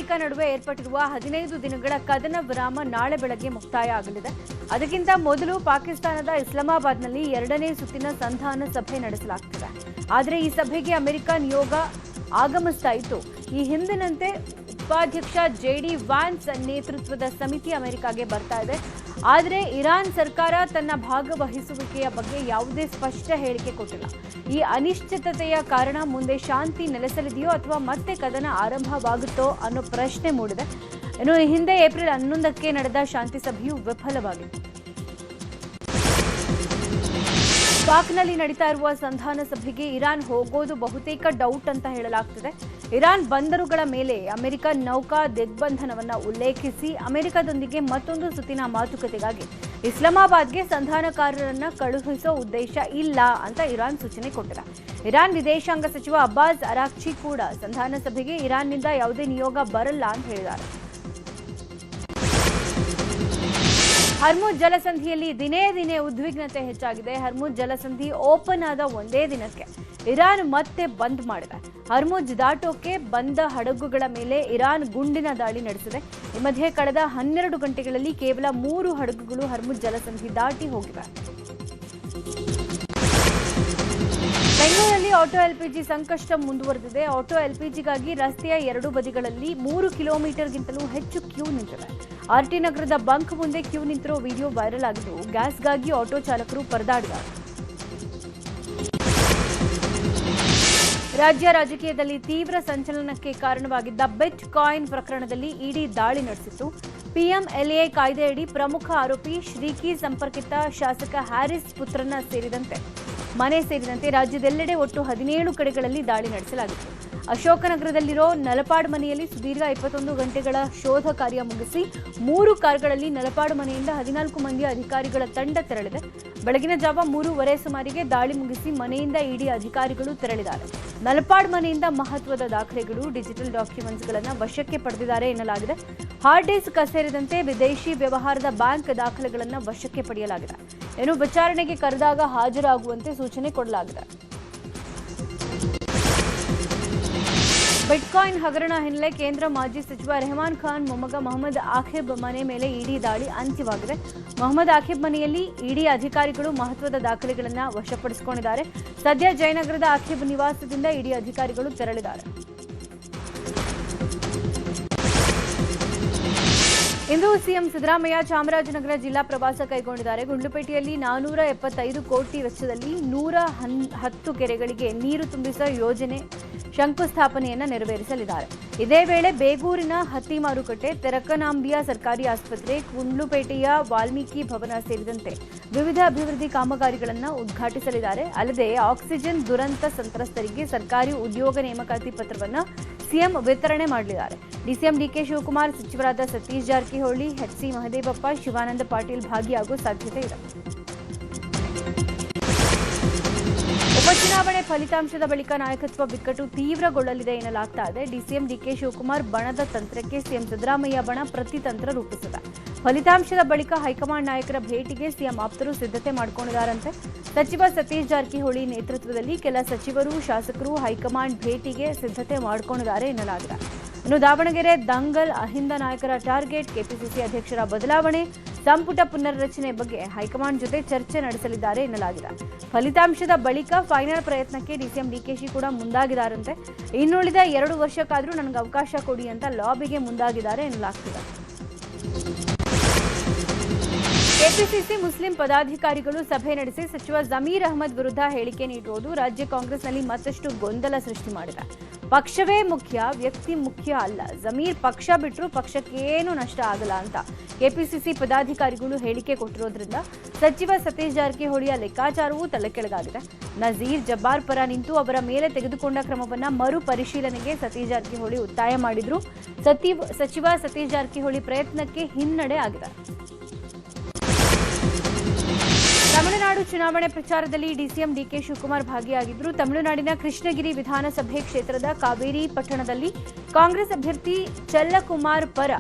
America ನಡುವೆ ಏರ್ಪಟ್ಟಿರುವ 15 ದಿನಗಳ ಕದನ ವಿರಾಮ ನಾಳೆ ಬೆಳಗ್ಗೆ ಮುಕ್ತಾಯ ಆಗಲಿದೆ. ಅದಕ್ಕಿಂತ ಮೊದಲು ಪಾಕಿಸ್ತಾನದ ಇಸ್ಲಾಮಾಬಾದ್ನಲ್ಲಿ 2ನೇ ಸುತ್ತಿನ ಸಂಧಾನ ಸಭೆ ನಡೆಸಲಾಗುತ್ತಿದೆ. ಆದರೆ ಈ ಸಭೆಗೆ ಅಮೆರಿಕ ನಿಯೋಗ ಆಗಮಿಸ್ತಾ ಇತ್ತು. ಈ ಹಿಂದಿನಂತೆ ಉಪಾಧ್ಯಕ್ಷ JD ವ್ಯಾನ್ಸ್ ನೇತೃತ್ವದ ಸಮಿತಿ ಅಮೆರಿಕಾಗೆ ಬರ್ತಾ ಇದೆ. ಆದರೆ ಇರಾನ್ ಸರ್ಕಾರ ತನ್ನ ಭಾಗವಹಿಸುವಿಕೆಯ ಬಗ್ಗೆ ಯಾವುದೇ ಸ್ಪಷ್ಟ ಹೇಳಿಕೆ ಕೊಟ್ಟಿಲ್ಲ. ಈ ಅನಿಶ್ಚಿತತೆಯ ಕಾರಣ ಮುಂದೆ ಶಾಂತಿ ನೆಲೆಸಲಿದೆಯೋ ಅಥವಾ ಮತ್ತೆ ಕದನ ಆರಂಭವಾಗುತ್ತೋ ಅನ್ನೋ ಪ್ರಶ್ನೆ ಮೂಡಿದೆ. ಇನ್ನು ಹಿಂದೆ ಏಪ್ರಿಲ್ 11ಕ್ಕೆ ನಡೆದ ಶಾಂತಿ ಸಭೆಯು ವಿಫಲವಾಗಿತ್ತು. ಪಾಕ್ನಲ್ಲಿ ನಡೀತಾ ಇರುವ ಸಂಧಾನ ಸಭೆಗೆ ಇರಾನ್ ಹೋಗೋದು ಬಹುತೇಕ ಡೌಟ್ ಅಂತ ಹೇಳಲಾಗ್ತಿದೆ. ಇರಾನ್ ಬಂದರುಗಳ ಮೇಲೆ ಅಮೆರಿಕ ನೌಕಾ ದಿಗ್ಬಂಧನವನ್ನು ಉಲ್ಲೇಖಿಸಿ ಅಮೆರಿಕದೊಂದಿಗೆ ಮತ್ತೊಂದು ಸುತ್ತಿನ ಮಾತುಕತೆಗಾಗಿ ಇಸ್ಲಾಮಾಬಾದ್ಗೆ ಸಂಧಾನಕಾರರನ್ನ ಕಳುಹಿಸೋ ಉದ್ದೇಶ ಇಲ್ಲ ಅಂತ ಇರಾನ್ ಸೂಚನೆ ಕೊಟ್ಟಿದೆ. ಇರಾನ್ ವಿದೇಶಾಂಗ ಸಚಿವ ಅಬ್ಬಾಸ್ ಅರಾಕ್ಚಿ ಕೂಡ ಸಂಧಾನ ಸಭೆಗೆ ಇರಾನ್ನಿಂದ ಯಾವುದೇ ನಿಯೋಗ ಬರಲ್ಲ ಅಂತ ಹೇಳಿದ್ದಾರೆ. ಹರ್ಮುಜ್ ಜಲಸಂಧಿಯಲ್ಲಿ ದಿನೇ ದಿನೇ ಉದ್ವಿಗ್ನತೆ ಹೆಚ್ಚಾಗಿದೆ. ಹರ್ಮುಜ್ ಜಲಸಂಧಿ ಓಪನ್ ಆದ ಒಂದೇ ದಿನಕ್ಕೆ ಇರಾನ್ ಮತ್ತೆ ಬಂದ್ ಮಾಡಿದೆ. ಹರ್ಮುಜ್ ದಾಟೋಕೆ ಬಂದ ಹಡಗುಗಳ ಮೇಲೆ ಇರಾನ್ ಗುಂಡಿನ ದಾಳಿ ನಡೆಸಿದೆ. ಈ ಮಧ್ಯೆ ಕಳೆದ 12 ಗಂಟೆಗಳಲ್ಲಿ ಕೇವಲ 3 ಹಡಗುಗಳು ಹರ್ಮುಜ್ ಜಲಸಂಧಿ ದಾಟಿ ಹೋಗಿವೆ. ಬೆಂಗಳೂರಲ್ಲಿ ಆಟೋ LPG ಸಂಕಷ್ಟ ಮುಂದುವರೆದಿದೆ. ಆಟೋ LPGಗಾಗಿ ರಸ್ತೆಯ 2 ಬದಿಗಳಲ್ಲಿ 3 ಕಿಲೋಮೀಟರ್ಗಿಂತಲೂ ಹೆಚ್ಚು ಕ್ಯೂ ನಿಂತಿದೆ. RT ನಗರದ ಬಂಕ್ ಮುಂದೆ ಕ್ಯೂ ನಿಂತಿರೋ ವಿಡಿಯೋ ವೈರಲ್ ಆಗಿದ್ದು, ಗ್ಯಾಸ್ಗಾಗಿ ಆಟೋ ಚಾಲಕರು ಪರದಾಡಿದ್ದಾರೆ. ರಾಜ್ಯ ರಾಜಕೀಯದಲ್ಲಿ ತೀವ್ರ ಸಂಚಲನಕ್ಕೆ ಕಾರಣವಾಗಿದ್ದ ಬಿಟ್ ಕಾಯಿನ್ ಪ್ರಕರಣದಲ್ಲಿ ಇಡಿ ದಾಳಿ ನಡೆಸಿತ್ತು. PMLA ಕಾಯ್ದೆಯಡಿ ಪ್ರಮುಖ ಆರೋಪಿ ಶ್ರೀಕಿ ಸಂಪರ್ಕಿತ ಶಾಸಕ ಹ್ಯಾರಿಸ್ ಪುತ್ರನ ಮನೆ ಸೇರಿದಂತೆ ರಾಜ್ಯದೆಲ್ಲೆಡೆ ಒಟ್ಟು 17 ಕಡೆಗಳಲ್ಲಿ ದಾಳಿ ನಡೆಸಲಾಗಿತ್ತು. ಅಶೋಕನಗರದಲ್ಲಿರೋ ನಲಪಾಡ್ ಮನೆಯಲ್ಲಿ ಸುದೀರ್ಘ 21 ಗಂಟೆಗಳ ಶೋಧ ಕಾರ್ಯ ಮುಗಿಸಿ 3 ಕಾರ್ಗಳಲ್ಲಿ ನಲಪಾಡ್ ಮನೆಯಿಂದ 14 ಮಂದಿ ಅಧಿಕಾರಿಗಳ ತಂಡ ತೆರಳಿದೆ. ಬೆಳಗಿನ ಜಾವ 3:30 ಸುಮಾರಿಗೆ ದಾಳಿ ಮುಗಿಸಿ ಮನೆಯಿಂದ ಇಡಿ ಅಧಿಕಾರಿಗಳು ತೆರಳಿದ್ದಾರೆ. ನಲಪಾಡ್ ಮನೆಯಿಂದ ಮಹತ್ವದ ದಾಖಲೆಗಳು, ಡಿಜಿಟಲ್ ಡಾಕ್ಯುಮೆಂಟ್ಸ್ಗಳನ್ನು ವಶಕ್ಕೆ ಪಡೆದಿದ್ದಾರೆ ಎನ್ನಲಾಗಿದೆ. ಹಾರ್ಡ್ ಡಿಸ್ಕ್ ಸೇರಿದಂತೆ ವಿದೇಶಿ ವ್ಯವಹಾರದ ಬ್ಯಾಂಕ್ ದಾಖಲೆಗಳನ್ನು ವಶಕ್ಕೆ ಪಡೆಯಲಾಗಿದೆ. ಇನ್ನು ವಿಚಾರಣೆಗೆ ಕರೆದಾಗ ಹಾಜರಾಗುವಂತೆ ಸೂಚನೆ ಕೊಡಲಾಗಿದೆ. ಬಿಟ್ಕಾಯಿನ್ ಹಗರಣ ಹಿನ್ನೆಲೆ ಕೇಂದ್ರ ಮಾಜಿ ಸಚಿವ ರೆಹಮಾನ್ ಖಾನ್ ಮೊಮ್ಮಗ ಮೊಹಮ್ಮದ್ ಆಖಿಬ್ ಮನೆ ಮೇಲೆ ಇಡಿ ದಾಳಿ ಅಂತ್ಯವಾಗಿದೆ. ಮೊಹಮ್ಮದ್ ಆಖಿಬ್ ಮನೆಯಲ್ಲಿ ಇಡಿ ಅಧಿಕಾರಿಗಳು ಮಹತ್ವದ ದಾಖಲೆಗಳನ್ನು ವಶಪಡಿಸಿಕೊಂಡಿದ್ದಾರೆ. ಸದ್ಯ ಜಯನಗರದ ಆಖಿಬ್ ನಿವಾಸದಿಂದ ಇಡಿ ಅಧಿಕಾರಿಗಳು ತೆರಳಿದ್ದಾರೆ. ಇಂದು ಸಿಎಂ ಸಿದ್ದರಾಮಯ್ಯ ಚಾಮರಾಜನಗರ ಜಿಲ್ಲಾ ಪ್ರವಾಸ ಕೈಗೊಂಡಿದ್ದಾರೆ. ಗುಂಡ್ಲುಪೇಟೆಯಲ್ಲಿ 475 ಕೋಟಿ ವೆಚ್ಚದಲ್ಲಿ 110 ಕೆರೆಗಳಿಗೆ ನೀರು ತುಂಬಿಸುವ ಯೋಜನೆ ಶಂಕುಸ್ಥಾಪನೆಯನ್ನು ನೆರವೇರಿಸಲಿದ್ದಾರೆ. ಇದೇ ವೇಳೆ ಬೇಗೂರಿನ ಹತ್ತಿ ಮಾರುಕಟ್ಟೆ, ತೆರಕನಾಂಬಿಯ ಸರ್ಕಾರಿ ಆಸ್ಪತ್ರೆ, ಗುಂಡ್ಲುಪೇಟೆಯ ವಾಲ್ಮೀಕಿ ಭವನ ಸೇರಿದಂತೆ ವಿವಿಧ ಅಭಿವೃದ್ಧಿ ಕಾಮಗಾರಿಗಳನ್ನು ಉದ್ಘಾಟಿಸಲಿದ್ದಾರೆ. ಅಲ್ಲದೆ ಆಕ್ಸಿಜನ್ ದುರಂತ ಸಂತ್ರಸ್ತರಿಗೆ ಸರ್ಕಾರಿ ಉದ್ಯೋಗ ನೇಮಕಾತಿ ಪತ್ರವನ್ನು ಸಿಎಂ ವಿತರಣೆ ಮಾಡಲಿದ್ದಾರೆ. ಡಿಸಿಎಂ DK ಶಿವಕುಮಾರ್, ಸಚಿವರಾದ ಸತೀಶ್ ಜಾರಕಿಹೊಳಿ, HC ಮಹದೇವಪ್ಪ, ಶಿವಾನಂದ ಪಾಟೀಲ್ ಭಾಗಿಯಾಗುವ ಸಾಧ್ಯತೆ ಇದೆ. ಉಪಚುನಾವಣೆ ಫಲಿತಾಂಶದ ಬಳಿಕ ನಾಯಕತ್ವ ಬಿಕ್ಕಟ್ಟು ತೀವ್ರಗೊಳ್ಳಲಿದೆ ಎನ್ನಲಾಗ್ತಾ ಇದೆ. ಡಿಸಿಎಂ DK ಶಿವಕುಮಾರ್ ಬಣದ ತಂತ್ರಕ್ಕೆ ಸಿಎಂ ಸಿದ್ದರಾಮಯ್ಯ ಬಣ ಪ್ರತಿತಂತ್ರ ರೂಪಿಸಿದೆ. ಫಲಿತಾಂಶದ ಬಳಿಕ ಹೈಕಮಾಂಡ್ ನಾಯಕರ ಭೇಟಿಗೆ ಸಿಎಂ ಆಪ್ತರು ಸಿದ್ಧತೆ ಮಾಡಿಕೊಂಡಿದ್ದಾರಂತೆ. ಸಚಿವ ಸತೀಶ್ ಜಾರಕಿಹೊಳಿ ನೇತೃತ್ವದಲ್ಲಿ ಕೆಲ ಸಚಿವರು, ಶಾಸಕರು ಹೈಕಮಾಂಡ್ ಭೇಟಿಗೆ ಸಿದ್ಧತೆ ಮಾಡಿಕೊಂಡಿದ್ದಾರೆ ಎನ್ನಲಾಗಿದೆ. ಇನ್ನು ದಾವಣಗೆರೆ ದಂಗಲ್ ಅಹಿಂದ ನಾಯಕರ ಟಾರ್ಗೆಟ್, ಕೆಪಿಸಿಸಿ ಅಧ್ಯಕ್ಷರ ಬದಲಾವಣೆ, ಸಂಪುಟ ಪುನರ್ರಚನೆ ಬಗ್ಗೆ ಹೈಕಮಾಂಡ್ ಜೊತೆ ಚರ್ಚೆ ನಡೆಸಲಿದ್ದಾರೆ ಎನ್ನಲಾಗಿದೆ. ಫಲಿತಾಂಶದ ಬಳಿಕ ಫೈನಲ್ ಪ್ರಯತ್ನಕ್ಕೆ ಡಿಸಿಎಂ DKಶಿ ಕೂಡ ಮುಂದಾಗಿದ್ದಾರಂತೆ. ಇನ್ನುಳಿದ 2 ವರ್ಷಕ್ಕಾದರೂ ನನಗೆ ಅವಕಾಶ ಕೊಡಿ ಅಂತ ಲಾಬಿಗೆ ಮುಂದಾಗಿದ್ದಾರೆ ಎನ್ನಲಾಗ್ತಿದೆ. ಕೆಪಿಸಿಸಿ ಮುಸ್ಲಿಂ ಪದಾಧಿಕಾರಿಗಳು ಸಭೆ ನಡೆಸಿ ಸಚಿವ ಜಮೀರ್ ಅಹಮದ್ ವಿರುದ್ಧ ಹೇಳಿಕೆ ನೀಡಿರುವುದು ರಾಜ್ಯ ಕಾಂಗ್ರೆಸ್ನಲ್ಲಿ ಮತ್ತಷ್ಟು ಗೊಂದಲ ಸೃಷ್ಟಿ ಮಾಡಿದೆ. ಪಕ್ಷವೇ ಮುಖ್ಯ, ವ್ಯಕ್ತಿ ಮುಖ್ಯ ಅಲ್ಲ. ಜಮೀರ್ ಪಕ್ಷ ಬಿಟ್ಟರು ಪಕ್ಷಕ್ಕೇನು ನಷ್ಟ ಆಗಲ್ಲ ಅಂತ ಕೆಪಿಸಿಸಿ ಪದಾಧಿಕಾರಿಗಳು ಹೇಳಿಕೆ ಕೊಟ್ಟಿರೋದ್ರಿಂದ ಸಚಿವ ಸತೀಶ್ ಜಾರಕಿಹೊಳಿಯ ಲೆಕ್ಕಾಚಾರವೂ ತಲೆಕೆಳಗಾಗಿದೆ. ನಜೀರ್ ಜಬ್ಬಾರ್ ಪರ ನಿಂತು ಅವರ ಮೇಲೆ ತೆಗೆದುಕೊಂಡ ಕ್ರಮವನ್ನು ಮರು ಪರಿಶೀಲನೆಗೆ ಸತೀಶ್ ಜಾರಕಿಹೊಳಿ ಒತ್ತಾಯ ಮಾಡಿದ್ರು. ಸಚಿವ ಸತೀಶ್ ಜಾರಕಿಹೊಳಿ ಪ್ರಯತ್ನಕ್ಕೆ ಹಿನ್ನಡೆ ಆಗಿದೆ. ತಮಿಳುನಾಡು ಚುನಾವಣೆ ಪ್ರಚಾರದಲ್ಲಿ ಡಿಸಿಎಂ DK ಶಿವಕುಮಾರ್ ಭಾಗಿಯಾಗಿದ್ದರು. ತಮಿಳುನಾಡಿನ ಕೃಷ್ಣಗಿರಿ ವಿಧಾನಸಭೆ ಕ್ಷೇತ್ರದ ಕಾವೇರಿ ಪಟ್ಟಣದಲ್ಲಿ ಕಾಂಗ್ರೆಸ್ ಅಭ್ಯರ್ಥಿ ಚೆಲ್ಲಕುಮಾರ್ ಪರ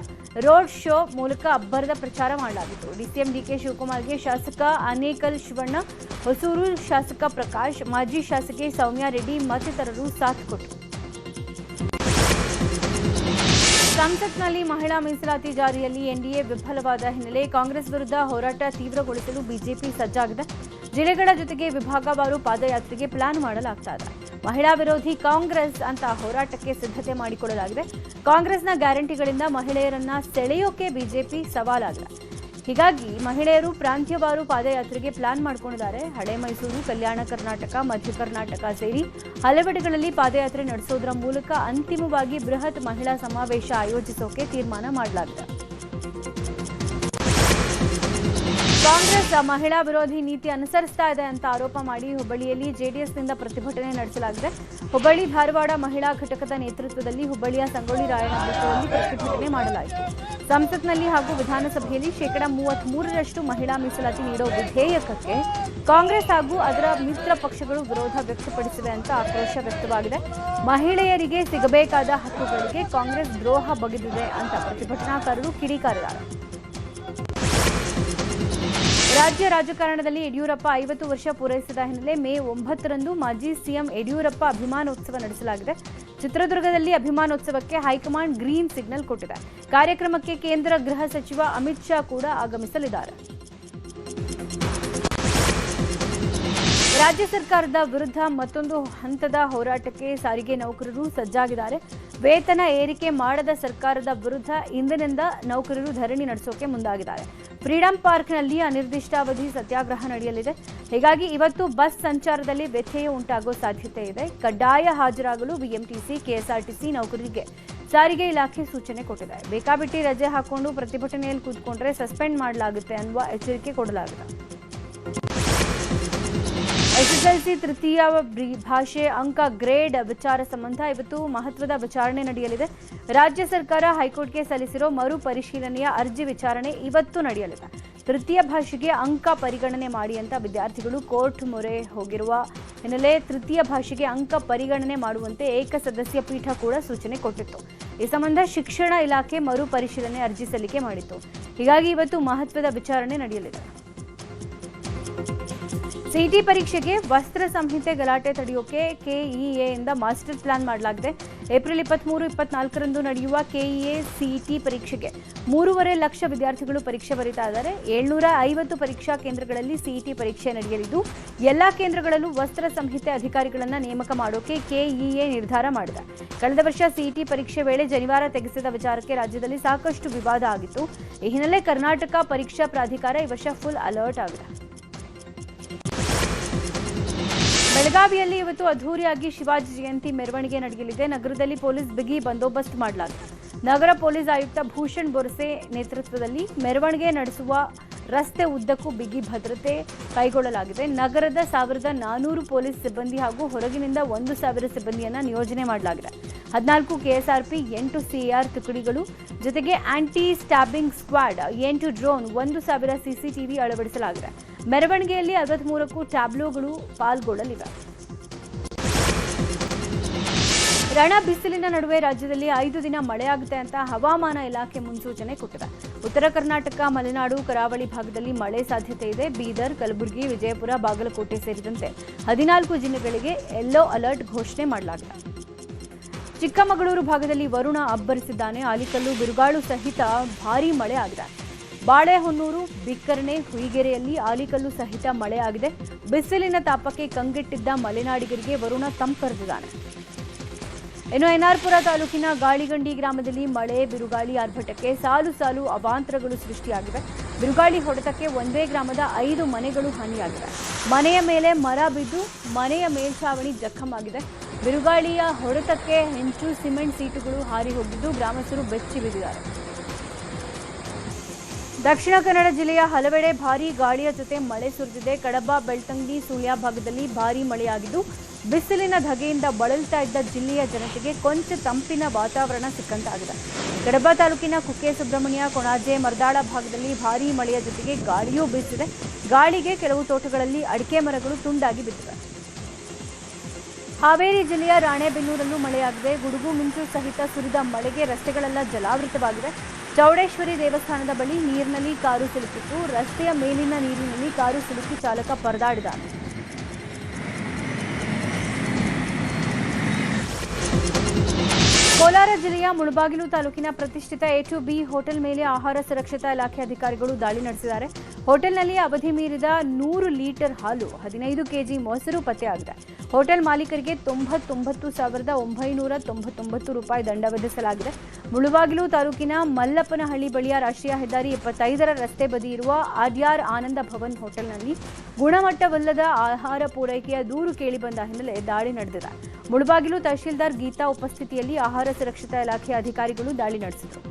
ರೋಡ್ ಶೋ ಮೂಲಕ ಅಬ್ಬರದ ಪ್ರಚಾರ ಮಾಡಲಾಗಿತ್ತು. ಡಿಸಿಎಂ DK ಶಿವಕುಮಾರ್ಗೆ ಶಾಸಕ ಅನೇಕಲ್ ಶಿವಣ್ಣ, ಹೊಸೂರು ಶಾಸಕ ಪ್ರಕಾಶ್, ಮಾಜಿ ಶಾಸಕಿ ಸೌಮ್ಯ ರೆಡ್ಡಿ ಮತ್ತಿತರರು ಸಾಥ್ ಕೊಟ್ಟರು. ಸಂಸತ್ನಲ್ಲಿ ಮಹಿಳಾ ಮೀಸಲಾತಿ ಜಾರಿಯಲ್ಲಿ ಎನ್ಡಿಎ ವಿಫಲವಾದ ಹಿನ್ನೆಲೆ ಕಾಂಗ್ರೆಸ್ ವಿರುದ್ಧ ಹೋರಾಟ ತೀವ್ರಗೊಳಿಸಲು ಬಿಜೆಪಿ ಸಜ್ಜಾಗಿದೆ. ಜಿಲ್ಲೆಗಳ ಜೊತೆಗೆ ವಿಭಾಗವಾರು ಪಾದಯಾತ್ರೆಗೆ ಪ್ಲಾನ್ ಮಾಡಲಾಗ್ತಾ ಇದೆ. ಮಹಿಳಾ ವಿರೋಧಿ ಕಾಂಗ್ರೆಸ್ ಅಂತ ಹೋರಾಟಕ್ಕೆ ಸಿದ್ಧತೆ ಮಾಡಿಕೊಳ್ಳಲಾಗಿದೆ. ಕಾಂಗ್ರೆಸ್ನ ಗ್ಯಾರಂಟಿಗಳಿಂದ ಮಹಿಳೆಯರನ್ನ ಸೆಳೆಯೋಕೆ ಬಿಜೆಪಿ ಸವಾಲಾಗಿದೆ. ಹೀಗಾಗಿ ಮಹಿಳೆಯರು ಪ್ರಾಂತ್ಯವಾರು ಪಾದಯಾತ್ರೆಗೆ ಪ್ಲಾನ್ ಮಾಡಿಕೊಂಡಿದ್ದಾರೆ. ಹಳೆ ಮೈಸೂರು, ಕಲ್ಯಾಣ ಕರ್ನಾಟಕ, ಮಧ್ಯ ಕರ್ನಾಟಕ ಸೇರಿ ಹಲವೆಡೆಗಳಲ್ಲಿ ಪಾದಯಾತ್ರೆ ನಡೆಸೋದರ ಮೂಲಕ ಅಂತಿಮವಾಗಿ ಬೃಹತ್ ಮಹಿಳಾ ಸಮಾವೇಶ ಆಯೋಜಿಸೋಕೆ ತೀರ್ಮಾನ ಮಾಡಲಾಗಿದೆ. ಕಾಂಗ್ರೆಸ್ ಮಹಿಳಾ ವಿರೋಧಿ ನೀತಿ ಅನುಸರಿಸ್ತಾ ಇದೆ ಅಂತ ಆರೋಪ ಮಾಡಿ ಹುಬ್ಬಳ್ಳಿಯಲ್ಲಿ ಜೆಡಿಎಸ್ನಿಂದ ಪ್ರತಿಭಟನೆ ನಡೆಸಲಾಗಿದೆ. ಹುಬ್ಬಳ್ಳಿ ಧಾರವಾಡ ಮಹಿಳಾ ಘಟಕದ ನೇತೃತ್ವದಲ್ಲಿ ಹುಬ್ಬಳ್ಳಿಯ ಸಂಗೊಳ್ಳಿ ರಾಯಣ್ಣ ವೃತ್ತದಲ್ಲಿ ಪ್ರತಿಭಟನೆ ಮಾಡಲಾಯಿತು. ಸಂಸತ್ನಲ್ಲಿ ಹಾಗೂ ವಿಧಾನಸಭೆಯಲ್ಲಿ 33% ಮಹಿಳಾ ಮೀಸಲಾತಿ ನೀಡೋ ವಿಧೇಯಕಕ್ಕೆ ಕಾಂಗ್ರೆಸ್ ಹಾಗೂ ಅದರ ಮಿತ್ರ ಪಕ್ಷಗಳು ವಿರೋಧ ವ್ಯಕ್ತಪಡಿಸಿವೆ ಅಂತ ಆಕ್ರೋಶ ವ್ಯಕ್ತವಾಗಿದೆ. ಮಹಿಳೆಯರಿಗೆ ಸಿಗಬೇಕಾದ ಹಕ್ಕುಗಳಿಗೆ ಕಾಂಗ್ರೆಸ್ ದ್ರೋಹ ಬಗೆದಿದೆ ಅಂತ ಪ್ರತಿಭಟನಾಕಾರರು ಕಿಡಿಕಾರಿದ್ದಾರೆ. ರಾಜ್ಯ ರಾಜಕಾರಣದಲ್ಲಿ ಯಡಿಯೂರಪ್ಪ 50 ವರ್ಷ ಪೂರೈಸಿದ ಹಿನ್ನೆಲೆ ಮೇ 9ರಂದು ಮಾಜಿ ಸಿಎಂ ಯಡಿಯೂರಪ್ಪ ಅಭಿಮಾನೋತ್ಸವ ನಡೆಸಲಾಗಿದೆ. ಚಿತ್ರದುರ್ಗದಲ್ಲಿ ಅಭಿಮಾನೋತ್ಸವಕ್ಕೆ ಹೈಕಮಾಂಡ್ ಗ್ರೀನ್ ಸಿಗ್ನಲ್ ಕೊಟ್ಟಿದೆ. ಕಾರ್ಯಕ್ರಮಕ್ಕೆ ಕೇಂದ್ರ ಗೃಹ ಸಚಿವ ಅಮಿತ್ ಶಾ ಕೂಡ ಆಗಮಿಸಲಿದ್ದಾರೆ. ರಾಜ್ಯ ಸರ್ಕಾರದ ವಿರುದ್ಧ ಮತ್ತೊಂದು ಹಂತದ ಹೋರಾಟಕ್ಕೆ ಸಾರಿಗೆ ನೌಕರರು ಸಜ್ಜಾಗಿದ್ದಾರೆ. ವೇತನ ಏರಿಕೆ ಮಾಡದ ಸರ್ಕಾರದ ವಿರುದ್ಧ ಇಂದಿನಿಂದ ನೌಕರರು ಧರಣಿ ನಡೆಸೋಕೆ ಮುಂದಾಗಿದ್ದಾರೆ. ಫ್ರೀಡಂ ಪಾರ್ಕ್ನಲ್ಲಿ ಅನಿರ್ದಿಷ್ಟಾವಧಿ ಸತ್ಯಾಗ್ರಹ ನಡೆಯಲಿದೆ. ಹೀಗಾಗಿ ಇವತ್ತು ಬಸ್ ಸಂಚಾರದಲ್ಲಿ ವ್ಯತ್ಯಯ ಉಂಟಾಗುವ ಸಾಧ್ಯತೆ ಇದೆ. ಕಡ್ಡಾಯ ಹಾಜರಾಗಲು ಬಿಎಂಟಿಸಿ, ಕೆಎಸ್ಆರ್ಟಿಸಿ ನೌಕರರಿಗೆ ಸಾರಿಗೆ ಇಲಾಖೆ ಸೂಚನೆ ಕೊಟ್ಟಿದೆ. ಬೇಕಾಬಿಟ್ಟಿ ರಜೆ ಹಾಕೊಂಡು ಪ್ರತಿಭಟನೆಯಲ್ಲಿ ಕೂತ್ಕೊಂಡ್ರೆ ಸಸ್ಪೆಂಡ್ ಮಾಡಲಾಗುತ್ತೆ ಅನ್ನುವ ಎಚ್ಚರಿಕೆ ಕೊಡಲಾಗಿದೆ. ಎಸ್ಎಸ್ಎಲ್ಸಿ ತೃತೀಯ ಭಾಷೆ ಅಂಕ ಗ್ರೇಡ್ ವಿಚಾರ ಸಂಬಂಧ ಇವತ್ತು ಮಹತ್ವದ ವಿಚಾರಣೆ ನಡೆಯಲಿದೆ. ರಾಜ್ಯ ಸರ್ಕಾರ ಹೈಕೋರ್ಟ್ಗೆ ಸಲ್ಲಿಸಿರೋ ಮರು ಪರಿಶೀಲನೆಯ ಅರ್ಜಿ ವಿಚಾರಣೆ ಇವತ್ತು ನಡೆಯಲಿದೆ. ತೃತೀಯ ಭಾಷೆಗೆ ಅಂಕ ಪರಿಗಣನೆ ಮಾಡಿ ಅಂತ ವಿದ್ಯಾರ್ಥಿಗಳು ಕೋರ್ಟ್ ಮೊರೆ ಹೋಗಿರುವ ಹಿನ್ನೆಲೆ ತೃತೀಯ ಭಾಷೆಗೆ ಅಂಕ ಪರಿಗಣನೆ ಮಾಡುವಂತೆ ಏಕಸದಸ್ಯ ಪೀಠ ಕೂಡ ಸೂಚನೆ ಕೊಟ್ಟಿತ್ತು. ಈ ಸಂಬಂಧ ಶಿಕ್ಷಣ ಇಲಾಖೆ ಮರು ಪರಿಶೀಲನೆ ಅರ್ಜಿ ಸಲ್ಲಿಕೆ ಮಾಡಿತ್ತು. ಹೀಗಾಗಿ ಇವತ್ತು ಮಹತ್ವದ ವಿಚಾರಣೆ ನಡೆಯಲಿದೆ. ಸಿಇಟಿ ಪರೀಕ್ಷೆಗೆ ವಸ್ತ್ರ ಸಂಹಿತೆ ಗಲಾಟೆ ತಡೆಯೋಕೆ ಕೆಇಎಯಿಂದ ಮಾಸ್ಟರ್ ಪ್ಲಾನ್ ಮಾಡಲಾಗಿದೆ. ಏಪ್ರಿಲ್ 23-24ರಂದು ನಡೆಯುವ ಕೆಇಎ ಸಿಇಟಿ ಪರೀಕ್ಷೆಗೆ 3.5 ಲಕ್ಷ ವಿದ್ಯಾರ್ಥಿಗಳು ಪರೀಕ್ಷೆ ಬರೀತಾ ಇದ್ದಾರೆ. 750 ಪರೀಕ್ಷಾ ಕೇಂದ್ರಗಳಲ್ಲಿ ಸಿಇಟಿ ಪರೀಕ್ಷೆ ನಡೆಯಲಿದ್ದು ಎಲ್ಲಾ ಕೇಂದ್ರಗಳಲ್ಲೂ ವಸ್ತ್ರ ಸಂಹಿತೆ ಅಧಿಕಾರಿಗಳನ್ನು ನೇಮಕ ಮಾಡೋಕೆ ಕೆಇಎ ನಿರ್ಧಾರ ಮಾಡಿದೆ. ಕಳೆದ ವರ್ಷ ಸಿಇಟಿ ಪರೀಕ್ಷೆ ವೇಳೆ ಜನಿವಾರ ತೆಗೆಸಿದ ವಿಚಾರಕ್ಕೆ ರಾಜ್ಯದಲ್ಲಿ ಸಾಕಷ್ಟು ವಿವಾದ ಆಗಿತ್ತು. ಈ ಹಿನ್ನೆಲೆ ಕರ್ನಾಟಕ ಪರೀಕ್ಷಾ ಪ್ರಾಧಿಕಾರ ಈ ವರ್ಷ ಫುಲ್ ಅಲರ್ಟ್ ಆಗಿದೆ. ಬೆಳಗಾವಿಯಲ್ಲಿ ಇವತ್ತು ಅದ್ಧೂರಿಯಾಗಿ ಶಿವಾಜಿ ಜಯಂತಿ ಮೆರವಣಿಗೆ ನಡೆಯಲಿದೆ. ನಗರದಲ್ಲಿ ಪೊಲೀಸ್ ಬಿಗಿ ಬಂದೋಬಸ್ತ್ ಮಾಡಲಾಗಿದೆ. ನಗರ ಪೊಲೀಸ್ ಆಯುಕ್ತ ಭೂಷಣ್ ಬೊರಸೆ ನೇತೃತ್ವದಲ್ಲಿ ಮೆರವಣಿಗೆ ನಡೆಸುವ ರಸ್ತೆ ಉದ್ದಕ್ಕೂ ಬಿಗಿ ಭದ್ರತೆ ಕೈಗೊಳ್ಳಲಾಗಿದೆ. ನಗರದ 1400 ಪೊಲೀಸ್ ಸಿಬ್ಬಂದಿ ಹಾಗೂ ಹೊರಗಿನಿಂದ 1000 ಸಿಬ್ಬಂದಿಯನ್ನು ನಿಯೋಜನೆ ಮಾಡಲಾಗಿದೆ. 14 ಕೆಎಸ್ಆರ್ಪಿ, 8 ಸಿಆರ್ ತುಕಡಿಗಳು ಜೊತೆಗೆ anti stabbing squad, 8 drone, 1000 CCTV ಅಳವಡಿಸಲಾಗಿದೆ. ಮೆರವಣಿಗೆಯಲ್ಲಿ 53ಕ್ಕೂ ಟ್ಯಾಬ್ಲೋಗಳು ಪಾಲ್ಗೊಳ್ಳಲಿವೆ. ರಣ ಬಿಸಿಲಿನ ನಡುವೆ ರಾಜ್ಯದಲ್ಲಿ 5 ದಿನ ಮಳೆಯಾಗುತ್ತೆ ಅಂತ ಹವಾಮಾನ ಇಲಾಖೆ ಮುನ್ಸೂಚನೆ ಕೊಟ್ಟಿದೆ. ಉತ್ತರ ಕರ್ನಾಟಕ, ಮಲೆನಾಡು, ಕರಾವಳಿ ಭಾಗದಲ್ಲಿ ಮಳೆ ಸಾಧ್ಯತೆ ಇದೆ. ಬೀದರ್, ಕಲಬುರಗಿ, ವಿಜಯಪುರ, ಬಾಗಲಕೋಟೆ ಸೇರಿದಂತೆ 14 ಜಿಲ್ಲೆಗಳಿಗೆ ಯೆಲ್ಲೋ ಅಲರ್ಟ್ ಘೋಷಣೆ ಮಾಡಲಾಗಿದೆ. ಚಿಕ್ಕಮಗಳೂರು ಭಾಗದಲ್ಲಿ ವರುಣ ಅಬ್ಬರಿಸಿದ್ದಾನೆ. ಆಲಿಕಲ್ಲು, ಬಿರುಗಾಳು ಸಹಿತ ಭಾರೀ ಮಳೆ ಆಗಿದೆ. ಬಾಳೆಹೊನ್ನೂರು, ಬಿಕ್ಕರಣೆ, ಹುಯಿಗೆರೆಯಲ್ಲಿ ಆಲಿಕಲ್ಲು ಸಹಿತ ಮಳೆಯಾಗಿದೆ. ಬಿಸಿಲಿನ ತಾಪಕ್ಕೆ ಕಂಗೆಟ್ಟಿದ್ದ ಮಲೆನಾಡಿಗರಿಗೆ ವರುಣ ತಂಪರೆದಿದ್ದಾನೆ. ಇನ್ನು ಎನ್ಆರ್ಪುರ ತಾಲೂಕಿನ ಗಾಳಿಗಂಡಿ ಗ್ರಾಮದಲ್ಲಿ ಮಳೆ, ಬಿರುಗಾಳಿ ಆರ್ಭಟಕ್ಕೆ ಸಾಲು ಸಾಲು ಅವಾಂತರಗಳು ಸೃಷ್ಟಿಯಾಗಿವೆ. ಬಿರುಗಾಳಿ ಹೊಡೆತಕ್ಕೆ ಒಂದೇ ಗ್ರಾಮದ 5 ಮನೆಗಳು ಹಾನಿಯಾಗಿವೆ. ಮನೆಯ ಮೇಲೆ ಮರ ಬಿದ್ದು ಮನೆಯ ಮೇಲ್ಛಾವಣಿ ಜಖಮಾಗಿದೆ. ಬಿರುಗಾಳಿಯ ಹೊಡೆತಕ್ಕೆ ಹೆಂಚು, ಸಿಮೆಂಟ್ ಸೀಟುಗಳು ಹಾರಿ ಹೋಗಿದ್ದು ಗ್ರಾಮಸ್ಥರು ಬೆಚ್ಚಿ ಬಿದ್ದಿದ್ದಾರೆ. ದಕ್ಷಿಣ ಕನ್ನಡ ಜಿಲ್ಲೆಯ ಹಲವೆಡೆ ಭಾರೀ ಗಾಳಿಯ ಜೊತೆ ಮಳೆ ಸುರಿದಿದೆ. ಕಡಬ, ಬೆಳ್ತಂಗಡಿ, ಸುಳ್ಯ ಭಾಗದಲ್ಲಿ ಭಾರೀ ಮಳೆಯಾಗಿದ್ದು ಬಿಸಿಲಿನ ಧಗೆಯಿಂದ ಬಳಲ್ತಾ ಇದ್ದ ಜಿಲ್ಲೆಯ ಜನತೆಗೆ ಕೊಂಚ ತಂಪಿನ ವಾತಾವರಣ ಸಿಕ್ಕಂತಾಗಿದೆ. ಕಡಬ ತಾಲೂಕಿನ ಕುಕ್ಕೆ ಸುಬ್ರಹ್ಮಣ್ಯ, ಕೊಣಾಜೆ, ಮರ್ದಾಳ ಭಾಗದಲ್ಲಿ ಭಾರೀ ಮಳೆಯ ಜೊತೆಗೆ ಗಾಳಿಯೂ ಬೀಸಿದೆ. ಗಾಳಿಗೆ ಕೆಲವು ತೋಟಗಳಲ್ಲಿ ಅಡಿಕೆ ಮರಗಳು ತುಂಡಾಗಿ ಬಿದ್ದಿವೆ. ಹಾವೇರಿ ಜಿಲ್ಲೆಯ ರಾಣೆಬೆನ್ನೂರಲ್ಲೂ ಮಳೆಯಾಗಿದೆ. ಗುಡುಗು ಮಿಂಚು ಸಹಿತ ಸುರಿದ ಮಳೆಗೆ ರಸ್ತೆಗಳೆಲ್ಲ ಜಲಾವೃತವಾಗಿವೆ. ಚೌಡೇಶ್ವರಿ ದೇವಸ್ಥಾನದ ಬಳಿ ನೀರಿನಲ್ಲಿ ಕಾರು ಸಿಲುಕಿತ್ತು. ರಸ್ತೆಯ ಮೇಲಿನ ನೀರಿನಲ್ಲಿ ಕಾರು ಸಿಲುಕಿ ಚಾಲಕ ಪರದಾಡಿದ್ದಾನೆ. ಕೋಲಾರ ಜಿಲ್ಲೆಯ ಮುಳಬಾಗಿಲು ತಾಲೂಕಿನ ಪ್ರತಿಷ್ಠಿತ A2B ಹೋಟೆಲ್ ಮೇಲೆ ಆಹಾರ ಸುರಕ್ಷತಾ ಇಲಾಖೆ ಅಧಿಕಾರಿಗಳು ದಾಳಿ ನಡೆಸಿದ್ದಾರೆ. ಹೋಟೆಲ್ನಲ್ಲಿ ಅವಧಿ ಮೀರಿದ 100 ಲೀಟರ್ ಹಾಲು, 15 ಕೆಜಿ ಮೊಸರು ಪತ್ತೆಯಾಗಿದೆ. ಹೋಟೆಲ್ ಮಾಲೀಕರಿಗೆ 99,999 ರೂಪಾಯಿ ದಂಡ ವಿಧಿಸಲಾಗಿದೆ. ಮುಳಬಾಗಿಲು ತಾಲೂಕಿನ ಮಲ್ಲಪ್ಪನಹಳ್ಳಿ ಬಳಿಯ ರಾಷ್ಟ್ರೀಯ ಹೆದ್ದಾರಿ 25ರ ರಸ್ತೆ ಬದಿ ಇರುವ ಆದ್ಯಾರ್ ಆನಂದ ಭವನ್ ಹೋಟೆಲ್ನಲ್ಲಿ ಗುಣಮಟ್ಟವಿಲ್ಲದ ಆಹಾರ ಪೂರೈಕೆಯ ದೂರು ಕೇಳಿಬಂದ ಹಿನ್ನೆಲೆ ದಾಳಿ ನಡೆದಿದೆ. ಮುಳಬಾಗಿಲು ತಹಶೀಲ್ದಾರ್ ಗೀತಾ ಉಪಸ್ಥಿತಿಯಲ್ಲಿ ಆಹಾರ ಸುರಕ್ಷತಾ ಇಲಾಖೆ ಅಧಿಕಾರಿಗಳು ದಾಳಿ ನಡೆಸಿದರು.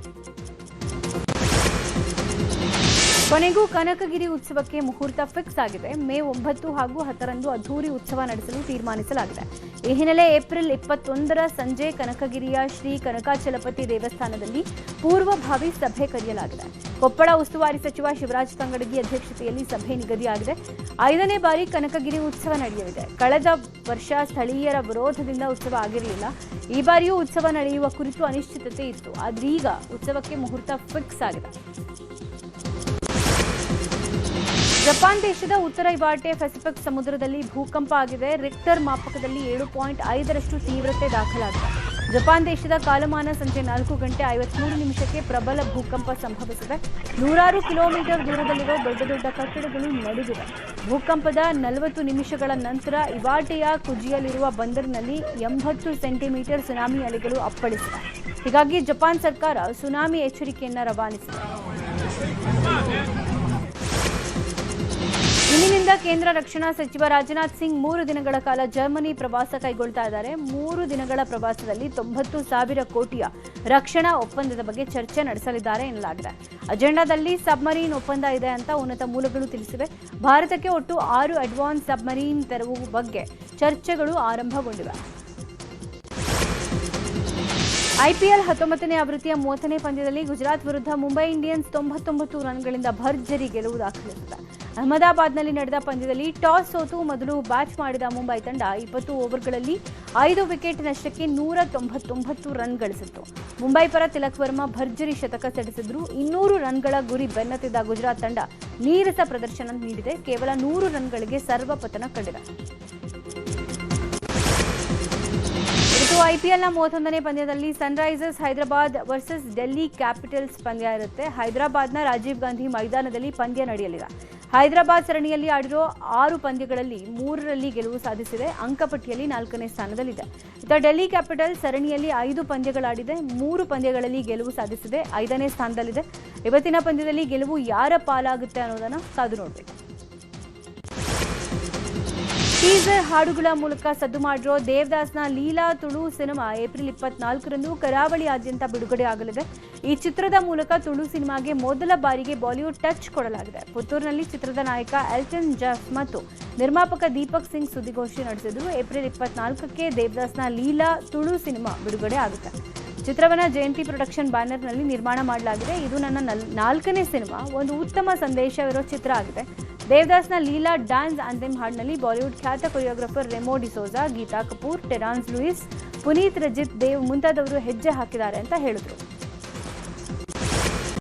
ಕೊನೆಗೂ ಕನಕಗಿರಿ ಉತ್ಸವಕ್ಕೆ ಮುಹೂರ್ತ ಫಿಕ್ಸ್ ಆಗಿದೆ. ಮೇ 9 ಹಾಗೂ 10ರಂದು ಅದ್ದೂರಿ ಉತ್ಸವ ನಡೆಸಲು ತೀರ್ಮಾನಿಸಲಾಗಿದೆ. ಈ ಹಿನ್ನೆಲೆ ಏಪ್ರಿಲ್ 21ರ ಸಂಜೆ ಕನಕಗಿರಿಯ ಶ್ರೀ ಕನಕಾಚಲಪತಿ ದೇವಸ್ಥಾನದಲ್ಲಿ ಪೂರ್ವಭಾವಿ ಸಭೆ ಕರೆಯಲಾಗಿದೆ. ಕೊಪ್ಪಳ ಉಸ್ತುವಾರಿ ಸಚಿವ ಶಿವರಾಜ್ ತಂಗಡಗಿ ಅಧ್ಯಕ್ಷತೆಯಲ್ಲಿ ಸಭೆ ನಿಗದಿಯಾಗಿದೆ. 5ನೇ ಬಾರಿ ಕನಕಗಿರಿ ಉತ್ಸವ ನಡೆಯಲಿದೆ. ಕಳೆದ ವರ್ಷ ಸ್ಥಳೀಯರ ವಿರೋಧದಿಂದ ಉತ್ಸವ ಆಗಿರಲಿಲ್ಲ. ಈ ಬಾರಿಯೂ ಉತ್ಸವ ನಡೆಯುವ ಕುರಿತು ಅನಿಶ್ಚಿತತೆ ಇತ್ತು. ಆದ್ರೆ ಈಗ ಉತ್ಸವಕ್ಕೆ ಮುಹೂರ್ತ ಫಿಕ್ಸ್ ಆಗಿದೆ. ಜಪಾನ್ ದೇಶದ ಉತ್ತರ ಇವಾಟೆ ಪೆಸಿಫಿಕ್ ಸಮುದ್ರದಲ್ಲಿ ಭೂಕಂಪ ಆಗಿದೆ. ರಿಕ್ಟರ್ ಮಾಪಕದಲ್ಲಿ 7.5ರಷ್ಟು ತೀವ್ರತೆ ದಾಖಲಾಗಿದೆ. ಜಪಾನ್ ದೇಶದ ಕಾಲಮಾನ ಸಂಜೆ 4 ಗಂಟೆ 53 ನಿಮಿಷಕ್ಕೆ ಪ್ರಬಲ ಭೂಕಂಪ ಸಂಭವಿಸಿದೆ. 100 ಕಿಲೋಮೀಟರ್ ದೂರದಲ್ಲಿರುವ ದೊಡ್ಡ ದೊಡ್ಡ ಕಟ್ಟಡಗಳು ನಡುಗಿವೆ. ಭೂಕಂಪದ 40 ನಿಮಿಷಗಳ ನಂತರ ಇವಾಟೆಯ ಕುಜಿಯಲ್ಲಿರುವ ಬಂದರಿನಲ್ಲಿ 80 ಸೆಂಟಿಮೀಟರ್ ಸುನಾಮಿ ಅಲೆಗಳು ಅಪ್ಪಳಿಸಿವೆ. ಹೀಗಾಗಿ ಜಪಾನ್ ಸರ್ಕಾರ ಸುನಾಮಿ ಎಚ್ಚರಿಕೆಯನ್ನು ರವಾನಿಸಿದೆ. ಇಂದಿನಿಂದ ಕೇಂದ್ರ ರಕ್ಷಣಾ ಸಚಿವ ರಾಜನಾಥ್ ಸಿಂಗ್ 3 ದಿನಗಳ ಕಾಲ ಜರ್ಮನಿ ಪ್ರವಾಸ ಕೈಗೊಳ್ತಾ ಇದ್ದಾರೆ. 3 ದಿನಗಳ ಪ್ರವಾಸದಲ್ಲಿ 90,000 ಕೋಟಿಯ ರಕ್ಷಣಾ ಒಪ್ಪಂದದ ಬಗ್ಗೆ ಚರ್ಚೆ ನಡೆಸಲಿದ್ದಾರೆ ಎನ್ನಲಾಗಿದೆ. ಅಜೆಂಡಾದಲ್ಲಿ ಸಬ್ಮರೀನ್ ಒಪ್ಪಂದ ಇದೆ ಅಂತ ಉನ್ನತ ಮೂಲಗಳು ತಿಳಿಸಿವೆ. ಭಾರತಕ್ಕೆ ಒಟ್ಟು 6 ಅಡ್ವಾನ್ಸ್ ಸಬ್ಮರೀನ್ ತೆರವು ಬಗ್ಗೆ ಚರ್ಚೆಗಳು ಆರಂಭಗೊಂಡಿವೆ. IPL 19ನೇ ಆವೃತ್ತಿಯ 30ನೇ ಪಂದ್ಯದಲ್ಲಿ ಗುಜರಾತ್ ವಿರುದ್ಧ ಮುಂಬೈ ಇಂಡಿಯನ್ಸ್ 99 ರನ್ಗಳಿಂದ ಭರ್ಜರಿ ಗೆಲುವು ದಾಖಲಿಸಿದೆ. ಅಹಮದಾಬಾದ್ನಲ್ಲಿ ನಡೆದ ಪಂದ್ಯದಲ್ಲಿ ಟಾಸ್ ಸೋತು ಮೊದಲು ಬ್ಯಾಟ್ ಮಾಡಿದ ಮುಂಬೈ ತಂಡ 20 ಓವರ್ಗಳಲ್ಲಿ 5 ವಿಕೆಟ್ ನಷ್ಟಕ್ಕೆ 199 ರನ್ ಗಳಿಸಿತ್ತು. ಮುಂಬೈ ಪರ ತಿಲಕ್ ವರ್ಮಾ ಭರ್ಜರಿ ಶತಕ ಸಿಡಿಸಿದ್ರು. 200 ರನ್ಗಳ ಗುರಿ ಬೆನ್ನತ್ತಿದ್ದ ಗುಜರಾತ್ ತಂಡ ನೀರಸ ಪ್ರದರ್ಶನ ನೀಡಿದೆ. ಕೇವಲ 100 ರನ್ಗಳಿಗೆ ಸರ್ವಪತನ ಕಂಡಿದೆ. IPLನ 31ನೇ ಪಂದ್ಯದಲ್ಲಿ Sunrisers Hyderabad versus Delhi capitals ಪಂದ್ಯ ಇರುತ್ತೆ. ಹೈದರಾಬಾದ್ನ ರಾಜೀವ್ ಗಾಂಧಿ ಮೈದಾನದಲ್ಲಿ ಪಂದ್ಯ ನಡೆಯಲಿದೆ. ಹೈದರಾಬಾದ್ ಸರಣಿಯಲ್ಲಿ ಆಡಿರೋ 6 ಪಂದ್ಯಗಳಲ್ಲಿ 3ರಲ್ಲಿ ಗೆಲುವು ಸಾಧಿಸಿದೆ. ಅಂಕಪಟ್ಟಿಯಲ್ಲಿ 4ನೇ ಸ್ಥಾನದಲ್ಲಿದೆ. ಇತ್ತ ಡೆಲ್ಲಿ ಕ್ಯಾಪಿಟಲ್ಸ್ ಸರಣಿಯಲ್ಲಿ 5 ಪಂದ್ಯಗಳಾಡಿದೆ. 3 ಪಂದ್ಯಗಳಲ್ಲಿ ಗೆಲುವು ಸಾಧಿಸಿದೆ. 5ನೇ ಸ್ಥಾನದಲ್ಲಿದೆ. ಇವತ್ತಿನ ಪಂದ್ಯದಲ್ಲಿ ಗೆಲುವು ಯಾರ ಪಾಲಾಗುತ್ತೆ ಅನ್ನೋದನ್ನು ಕಾದು ನೋಡಬೇಕು. ಟೀಸರ್ ಹಾಡುಗಳ ಮೂಲಕ ಸದ್ದು ಮಾಡಿರೋ ದೇವದಾಸ್ನ ಲೀಲಾ ತುಳು ಸಿನಿಮಾ ಏಪ್ರಿಲ್ 24ರಂದು ಕರಾವಳಿಯಾದ್ಯಂತ ಬಿಡುಗಡೆ ಆಗಲಿದೆ. ಈ ಚಿತ್ರದ ಮೂಲಕ ತುಳು ಸಿನಿಮಾಗೆ ಮೊದಲ ಬಾರಿಗೆ ಬಾಲಿವುಡ್ ಟಚ್ ಕೊಡಲಾಗಿದೆ. ಪುತ್ತೂರಿನಲ್ಲಿ ಚಿತ್ರದ ನಾಯಕ ಎಲ್ಟನ್ ಜಾನ್ ಮತ್ತು ನಿರ್ಮಾಪಕ ದೀಪಕ್ ಸಿಂಗ್ ಸುದ್ದಿಗೋಷ್ಠಿ ನಡೆಸಿದ್ರು. ಏಪ್ರಿಲ್ 24ಕ್ಕೆ ದೇವದಾಸ್ನ ಲೀಲಾ ತುಳು ಸಿನಿಮಾ ಬಿಡುಗಡೆ ಆಗುತ್ತೆ. ಚಿತ್ರವನ್ನು ಜಯಂತಿ ಪ್ರೊಡಕ್ಷನ್ ಬ್ಯಾನರ್ನಲ್ಲಿ ನಿರ್ಮಾಣ ಮಾಡಲಾಗಿದೆ. ಇದು ನನ್ನ 4ನೇ ಸಿನಿಮಾ. ಒಂದು ಉತ್ತಮ ಸಂದೇಶವಿರೋ ಚಿತ್ರ ಆಗಿದೆ. ದೇವದಾಸ್ನ ಲೀಲಾ ಡ್ಯಾನ್ಸ್ ಆಂಥೆಮ್ ಹಾಡಿನಲ್ಲಿ ಬಾಲಿವುಡ್ ಖ್ಯಾತ ಕೊರಿಯೋಗ್ರಾಫರ್ ರೆಮೋ ಡಿಸೋಜಾ, ಗೀತಾ ಕಪೂರ್, ಟೆರಾನ್ಸ್ ಲೂಯಿಸ್, ಪುನೀತ್, ರಜಿತ್ ದೇವ್ ಮುಂತಾದವರು ಹೆಜ್ಜೆ ಹಾಕಿದ್ದಾರೆ ಅಂತ ಹೇಳಿದರು.